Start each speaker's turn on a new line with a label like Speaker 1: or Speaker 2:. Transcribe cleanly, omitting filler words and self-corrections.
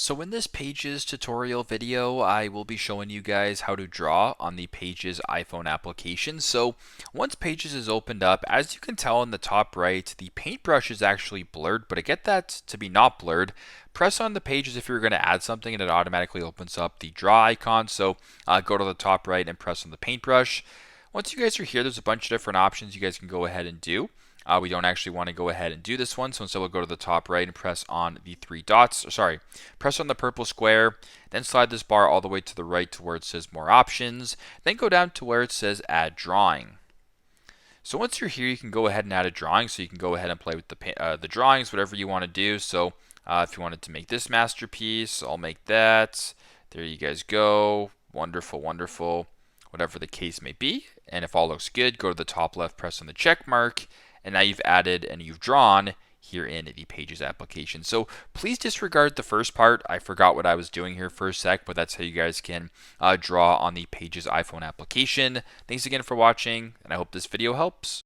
Speaker 1: So in this Pages tutorial video, I will be showing you guys how to draw on the Pages iPhone application. So once Pages is opened up, as you can tell in the top right, the paintbrush is actually blurred, but to get that to be not blurred, press on the Pages if you're going to add something and it automatically opens up the draw icon. So go to the top right and press on the paintbrush. Once you guys are here, there's a bunch of different options you guys can go ahead and do. We don't actually want to go ahead and do this one, so instead we'll go to the top right and press on the three dots, press on the purple square, then slide this bar all the way to the right to where it says more options, then go down to where it says add drawing. So once you're here, you can go ahead and add a drawing, so you can go ahead and play with the drawings, whatever you want to do. So if you wanted to make this masterpiece, I'll make that. There you guys go. Wonderful, wonderful. Whatever the case may be. And if all looks good, go to the top left, press on the check mark, and now you've added and you've drawn here in the Pages application. So please disregard the first part. I forgot what I was doing here for a sec, but that's how you guys can draw on the Pages iPhone application. Thanks again for watching, and I hope this video helps.